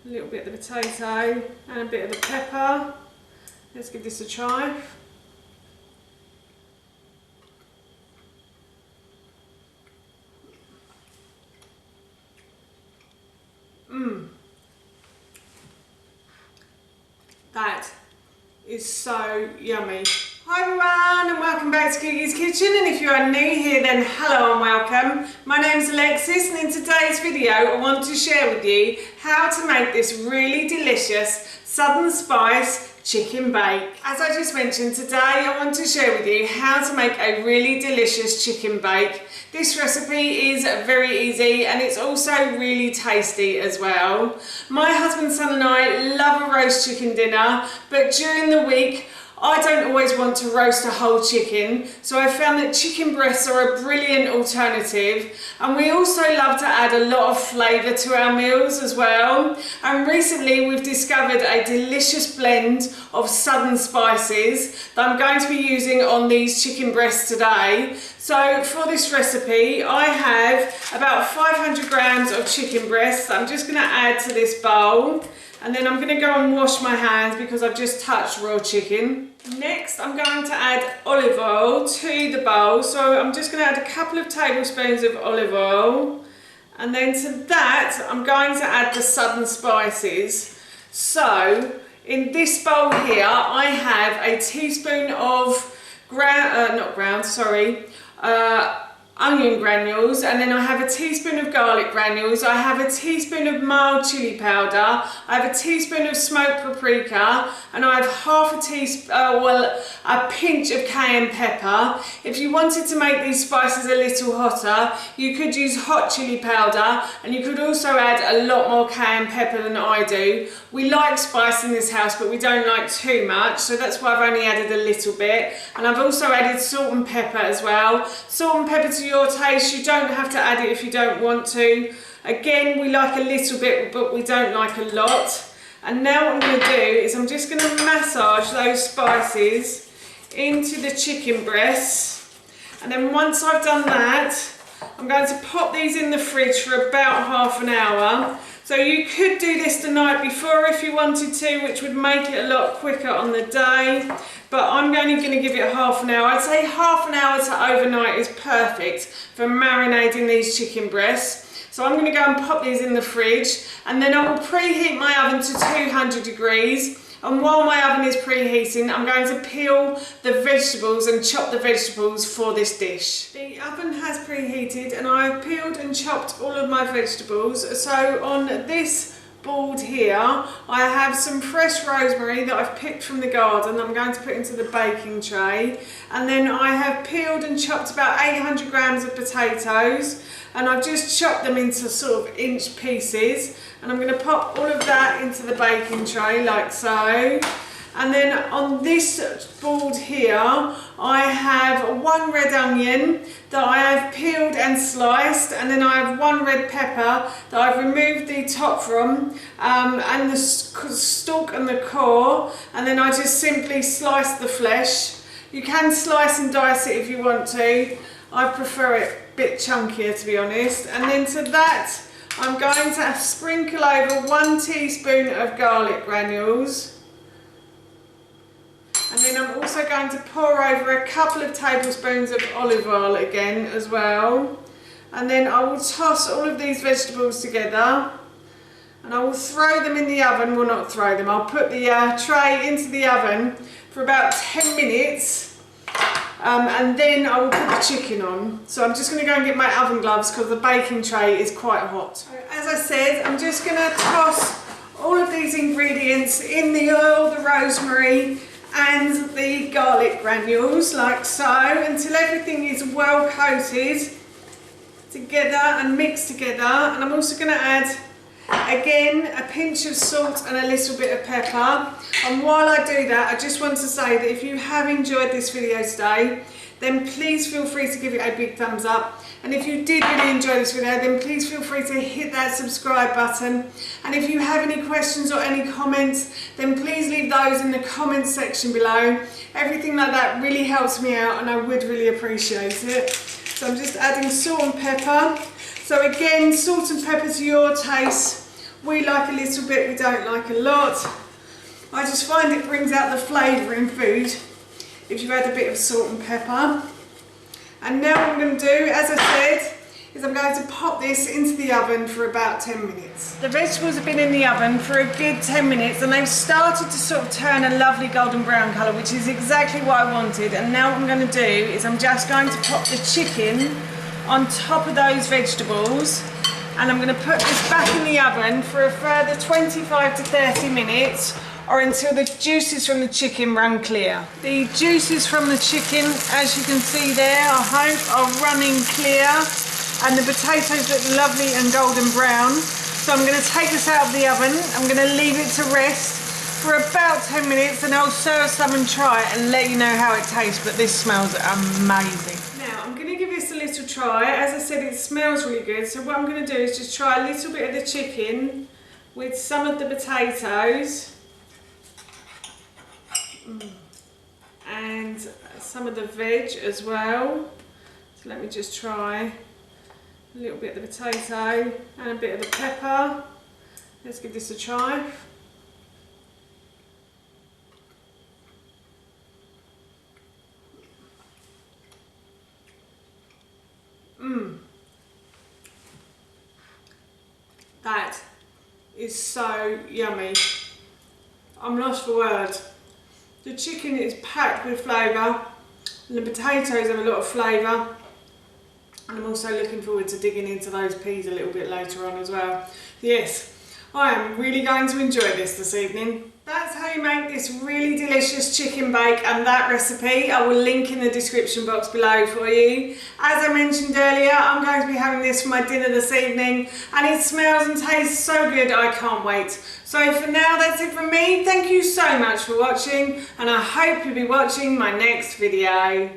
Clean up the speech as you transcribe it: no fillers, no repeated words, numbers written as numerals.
a little bit of the potato and a bit of the pepper. Let's give this a try. That is so yummy. Hi everyone and welcome back to Kiki's Kitchen, and if you are new here then hello and welcome. My name's Alexis, and in today's video I want to share with you how to make this really delicious Southern Spice chicken bake. As I just mentioned, today I want to share with you how to make a really delicious chicken bake. This recipe is very easy and it's also really tasty as well. My husband, son and I love a roast chicken dinner, but during the week I don't always want to roast a whole chicken, so I found that chicken breasts are a brilliant alternative, and we also love to add a lot of flavour to our meals as well. And recently we've discovered a delicious blend of southern spices that I'm going to be using on these chicken breasts today. So for this recipe I have about 500 grams of chicken breasts that I'm just going to add to this bowl. And then I'm going to go and wash my hands because I've just touched raw chicken. Next I'm going to add olive oil to the bowl. So I'm just going to add a couple of tablespoons of olive oil. And then to that I'm going to add the southern spices. So in this bowl here I have a teaspoon of onion granules, and then I have a teaspoon of garlic granules, I have a teaspoon of mild chili powder, I have a teaspoon of smoked paprika, and I have half a teaspoon, a pinch of cayenne pepper. If you wanted to make these spices a little hotter, you could use hot chili powder, and you could also add a lot more cayenne pepper than I do. We like spice in this house, but we don't like too much, so that's why I've only added a little bit. And I've also added salt and pepper as well. Salt and pepper to your taste, you don't have to add it if you don't want to. Again, we like a little bit, but we don't like a lot. And now what I'm going to do is I'm just going to massage those spices into the chicken breasts. And then once I've done that, I'm going to pop these in the fridge for about half an hour. So you could do this the night before if you wanted to, which would make it a lot quicker on the day. But I'm only going to give it half an hour. I'd say half an hour to overnight is perfect for marinating these chicken breasts. So I'm going to go and pop these in the fridge, and then I will preheat my oven to 200 degrees. And while my oven is preheating, I'm going to peel the vegetables and chop the vegetables for this dish. The oven has preheated and I've peeled and chopped all of my vegetables. So on this board here, I have some fresh rosemary that I've picked from the garden I'm going to put into the baking tray. And then I have peeled and chopped about 800 grams of potatoes, and I've just chopped them into sort of inch pieces. And I'm going to pop all of that into the baking tray like so. And then on this board here I have one red onion that I have peeled and sliced, and then I have one red pepper that I've removed the top from, and the stalk and the core, and then I just simply slice the flesh. You can slice and dice it if you want to. I prefer it a bit chunkier, to be honest. And then to that I'm going to sprinkle over 1 teaspoon of garlic granules. And then I'm also going to pour over a couple of tablespoons of olive oil again as well. And then I will toss all of these vegetables together, and I will throw them in the oven. Well, not throw them, I'll put the tray into the oven for about 10 minutes. And then I will put the chicken on. So I'm just going to go and get my oven gloves because the baking tray is quite hot. So as I said, I'm just going to toss all of these ingredients in the oil, the rosemary and the garlic granules like so, until everything is well coated together and mixed together. And I'm also going to add again a pinch of salt and a little bit of pepper. And while I do that, I just want to say that if you have enjoyed this video today, then please feel free to give it a big thumbs up. And if you did really enjoy this video, then please feel free to hit that subscribe button. And if you have any questions or any comments, then please leave those in the comments section below. Everything like that really helps me out and I would really appreciate it. So I'm just adding salt and pepper. So again, salt and pepper to your taste. We like a little bit, we don't like a lot. I just find it brings out the flavour in food if you add a bit of salt and pepper. And now what I'm going to do, as I said, is I'm going to pop this into the oven for about 10 minutes. The vegetables have been in the oven for a good 10 minutes and they've started to sort of turn a lovely golden brown colour, which is exactly what I wanted. And now what I'm going to do is I'm just going to pop the chicken on top of those vegetables, and I'm going to put this back in the oven for a further 25 to 30 minutes, or until the juices from the chicken run clear. The juices from the chicken, as you can see there, I hope, are running clear, and the potatoes look lovely and golden brown. So I'm going to take this out of the oven, I'm going to leave it to rest for about 10 minutes, and I'll serve some and try it and let you know how it tastes, but this smells amazing. Now I'm going to give this a little try. As I said, it smells really good, so what I'm going to do is just try a little bit of the chicken with some of the potatoes. And some of the veg as well. So let me just try a little bit of the potato and a bit of the pepper. Let's give this a try. That is so yummy. I'm lost for words. The chicken is packed with flavour and the potatoes have a lot of flavour, and I'm also looking forward to digging into those peas a little bit later on as well. Yes, I am really going to enjoy this evening. That's how you make this really delicious chicken bake, and that recipe I will link in the description box below for you. As I mentioned earlier, I'm going to be having this for my dinner this evening, and it smells and tastes so good, I can't wait. So for now, that's it from me. Thank you so much for watching, and I hope you'll be watching my next video.